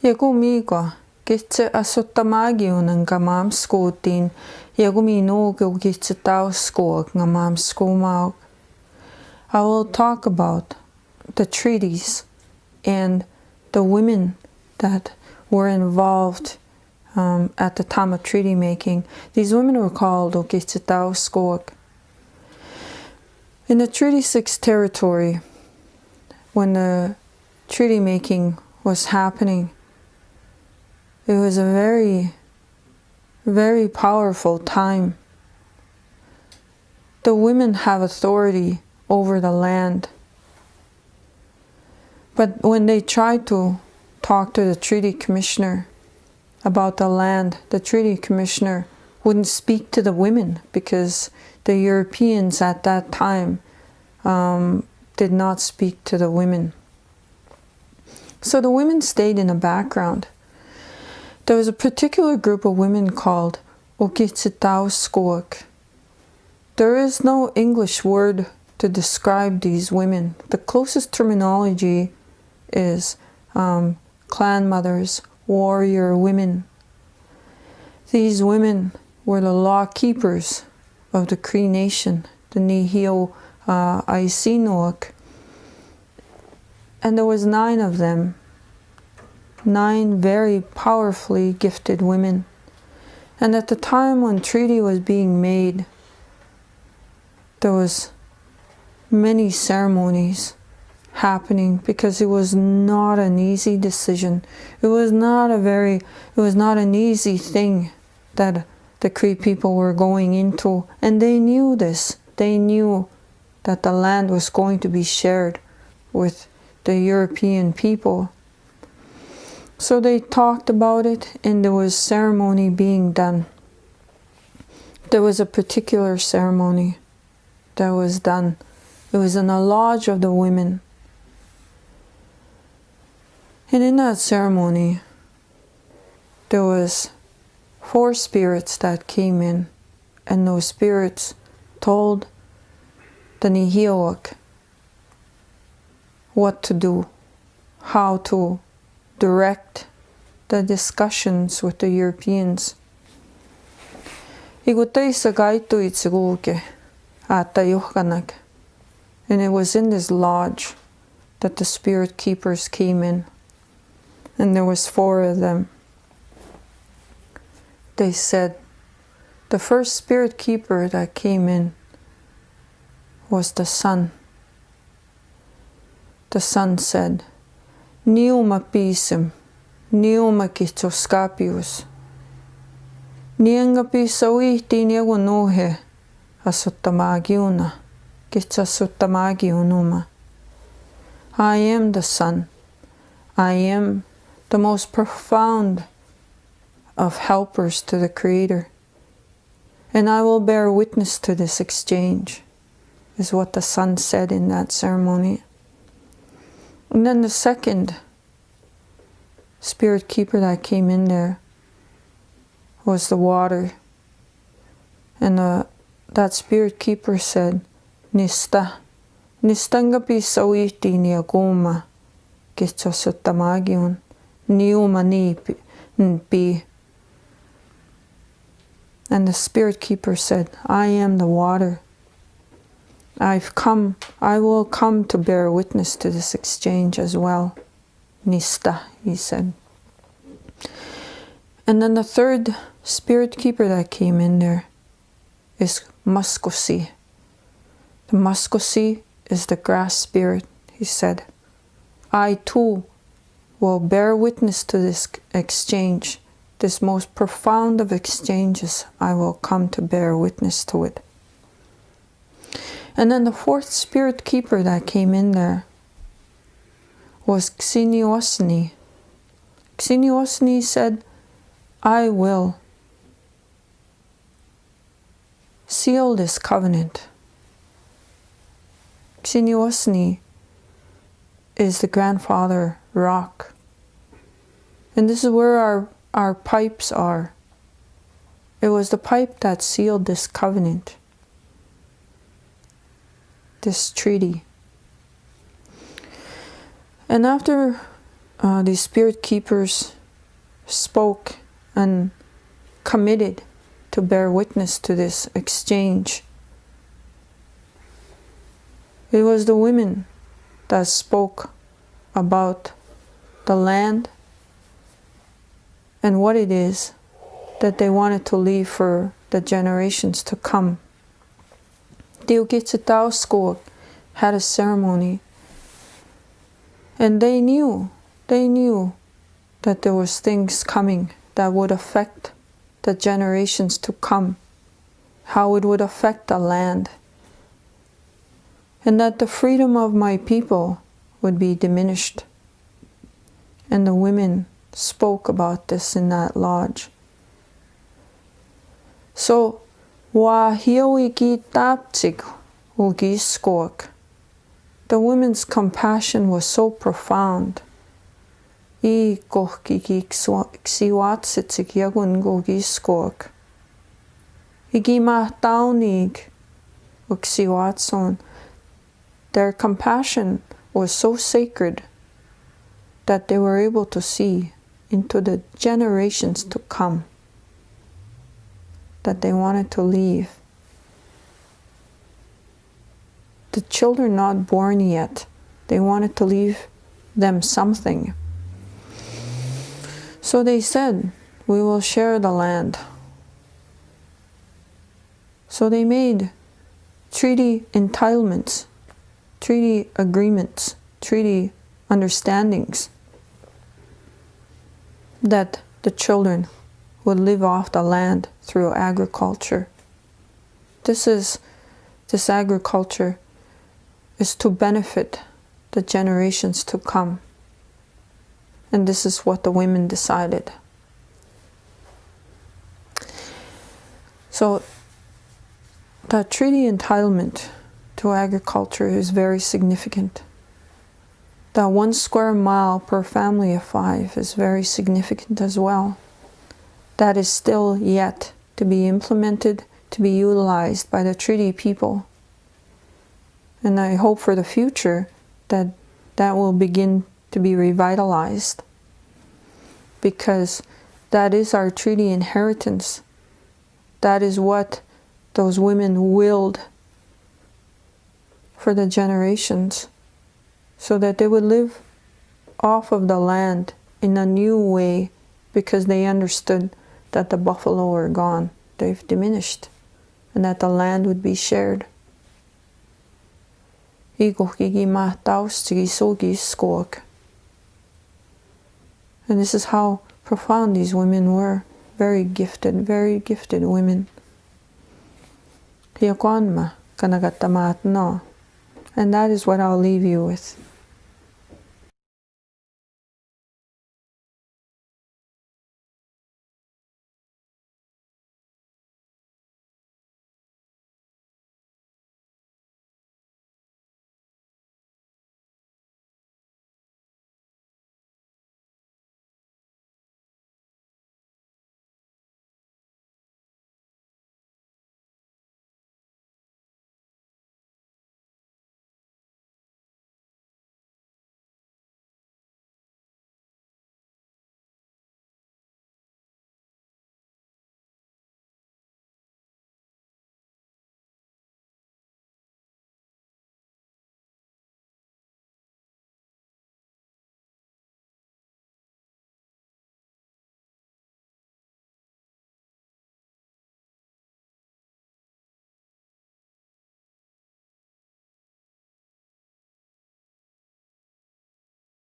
Yagumigo, gitse asutamagiun ng gamam skutin, yaguminog gitse tau skog ngamam skumag. I will talk about the treaties and the women that were involved at the time of treaty making. These women were called Ogitsetau Skog. In the Treaty 6 territory, when the treaty making was happening, it was a very, very powerful time. The women have authority over the land. But when they tried to talk to the treaty commissioner about the land, the treaty commissioner wouldn't speak to the women because the Europeans at that time did not speak to the women. So the women stayed in the background. There was a particular group of women called Ogitsetau Skog. There is no English word to describe these women. The closest terminology is clan mothers, warrior women. These women were the law keepers of the Cree nation, the Nihio Aisinuak. And there was 9 of them, 9 very powerfully gifted women. And at the time when treaty was being made, there was many ceremonies happening because it was not an easy decision. It was not an easy thing that the Cree people were going into, and they knew this. They knew that the land was going to be shared with the European people. So they talked about it, and there was ceremony being done. There was a particular ceremony that was done. It was in a lodge of the women. And in that ceremony, there was 4 spirits that came in, and those spirits told the Nihioak what to do, how to direct the discussions with the Europeans. Igutay sagaitu itsuguke atayuhkanak. And it was in this lodge that the spirit keepers came in. And there was 4 of them. They said, the first spirit keeper that came in was the sun. The sun said, Niuma pisim, niuma kitsoskapius. Nianga pisawi tiniagunohe asutamagiuna, kitsasutamagiunuma. I am the sun. I am the most profound of helpers to the Creator. And I will bear witness to this exchange, is what the sun said in that ceremony. And then the second spirit keeper that came in there was the water. And that spirit keeper said, Nista, nistangapi sawiti niaguma, kitsasutamagiun, niuma pi. And the spirit keeper said, I am the water. I will come to bear witness to this exchange as well. Nista, he said. And then the third spirit keeper that came in there is Muskosi. The Muskosi is the grass spirit, he said. I too will bear witness to this exchange, this most profound of exchanges. I will come to bear witness to it. And then the 4th spirit keeper that came in there was Xiniosni. Xiniosni said, I will seal this covenant. Xiniosni is the grandfather rock. And this is where our pipes are. It was the pipe that sealed this covenant, this treaty. And after these spirit keepers spoke and committed to bear witness to this exchange. It was the women that spoke about the land and what it is that they wanted to leave for the generations to come. Diukitsitauskog had a ceremony, and they knew that there was things coming that would affect the generations to come, how it would affect the land, and that the freedom of my people would be diminished. And the women spoke about this in that lodge. So, wa hiowiki taptsig ugi skok. The women's compassion was so profound. I kohkiki ksiwatsitsig yagun gogi skok. Igi mahtaunig uksiwatson. Their compassion was so sacred that they were able to see into the generations to come, that they wanted to leave. The children not born yet, they wanted to leave them something. So they said, we will share the land. So they made treaty entitlements, treaty agreements, treaty understandings that the children would live off the land through agriculture. This agriculture is to benefit the generations to come. And this is what the women decided. So the treaty entitlement to agriculture is very significant. The 1 square mile per family of 5 is very significant as well. That is still yet to be implemented, to be utilized by the treaty people. And I hope for the future that that will begin to be revitalized, because that is our treaty inheritance. That is what those women willed for the generations, so that they would live off of the land in a new way, because they understood that the buffalo were gone, they've diminished, and that the land would be shared. And this is how profound these women were. Very gifted women. And that is what I'll leave you with.